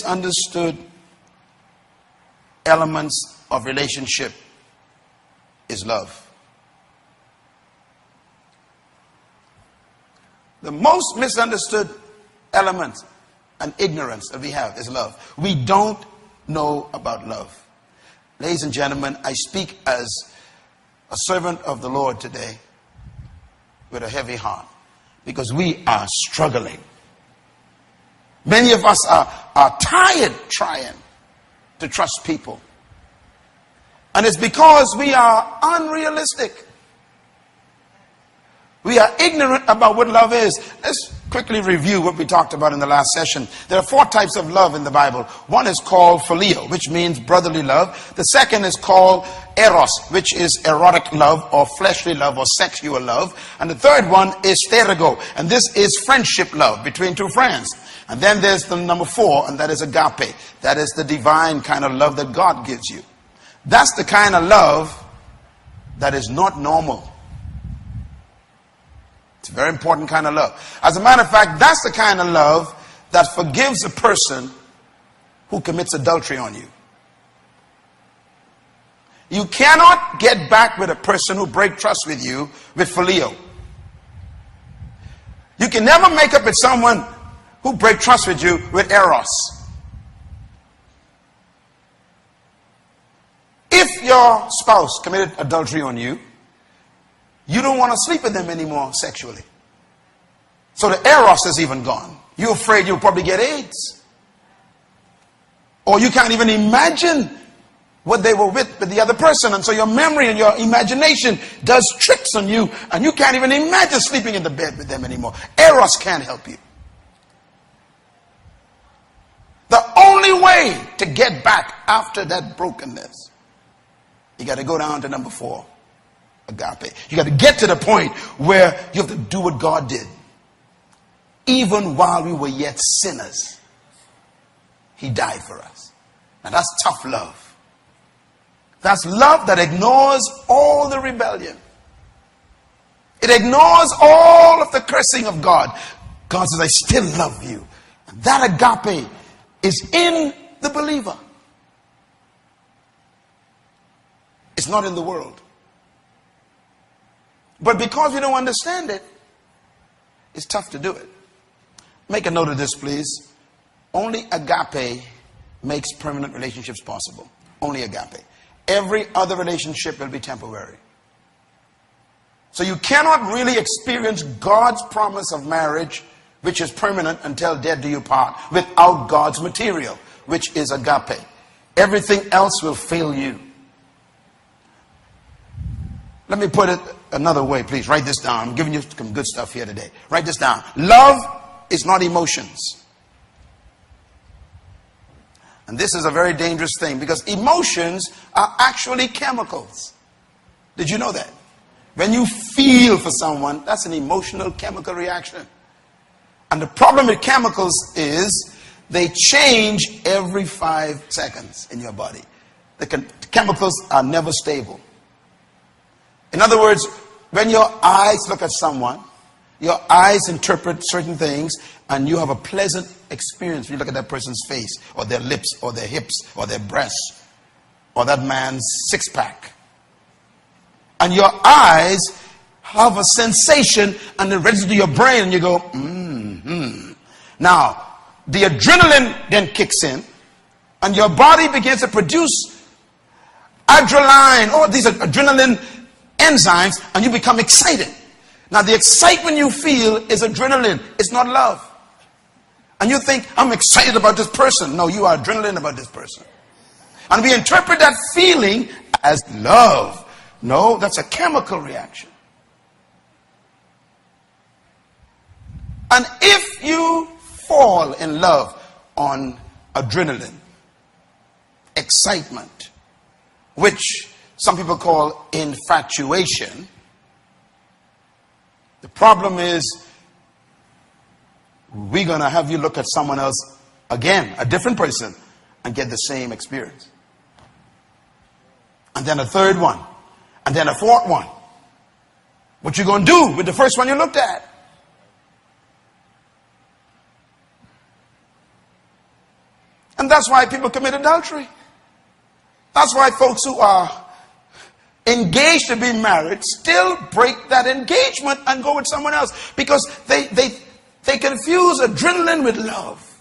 misunderstood elements of relationship is love. The most misunderstood element and ignorance that we have is love. We don't know about love. Ladies and gentlemen, I speak as a servant of the Lord today with a heavy heart because we are struggling. Many of us are tired trying to trust people. And it's because we are unrealistic. We are ignorant about what love is. Let's quickly review what we talked about in the last session. There are 4 types of love in the Bible. One is called phileo, which means brotherly love. The second is called eros, which is erotic love or fleshly love or sexual love. And the third one is stergo, and this is friendship love between 2 friends. And then there's the number 4, and that is agape. That is the divine kind of love that God gives you. That's the kind of love that is not normal. It's a very important kind of love. As a matter of fact, that's the kind of love that forgives a person who commits adultery on you. You cannot get back with a person who breaks trust with you with phileo. You can never make up with someone who breaks trust with you with eros. If your spouse committed adultery on you, you don't want to sleep with them anymore sexually. So the eros is even gone. You're afraid you'll probably get AIDS. Or you can't even imagine what they were with the other person. And so your memory and your imagination does tricks on you. And you can't even imagine sleeping in the bed with them anymore. Eros can't help you. The only way to get back after that brokenness, you got to go down to number 4. Agape. You got to get to the point where you have to do what God did. Even while we were yet sinners, He died for us. Now that's tough love. That's love that ignores all the rebellion. It ignores all of the cursing of God. God says, I still love you. And that agape is in the believer. It's not in the world. But because we don't understand it, it's tough to do it. Make a note of this, please. Only agape makes permanent relationships possible. Only agape. Every other relationship will be temporary. So you cannot really experience God's promise of marriage, which is permanent until death do you part, without God's material, which is agape. Everything else will fail you. Let me put it another way, please. Write this down. I'm giving you some good stuff here today. Write this down. Love is not emotions. And this is a very dangerous thing because emotions are actually chemicals. Did you know that? When you feel for someone, that's an emotional chemical reaction. And the problem with chemicals is they change every 5 seconds in your body. The chemicals are never stable. In other words, when your eyes look at someone, your eyes interpret certain things, and you have a pleasant experience when you look at that person's face, or their lips, or their hips, or their breasts, or that man's six-pack. And your eyes have a sensation, and it registers to your brain, and you go, Now, the adrenaline then kicks in, and your body begins to produce adrenaline, or these are adrenaline enzymes, and you become excited. Now the excitement you feel is adrenaline. It's not love. And you think, I'm excited about this person. No, you are adrenaline about this person. And we interpret that feeling as love. No, that's a chemical reaction. And if you fall in love on adrenaline, excitement, which some people call infatuation, the problem is we're going to have you look at someone else again, a different person, and get the same experience. And then a third one, and then a fourth one. What you going to do with the first one you looked at? And And that's why people commit adultery. That's why folks who are engaged to be married still break that engagement and go with someone else, because they confuse adrenaline with love.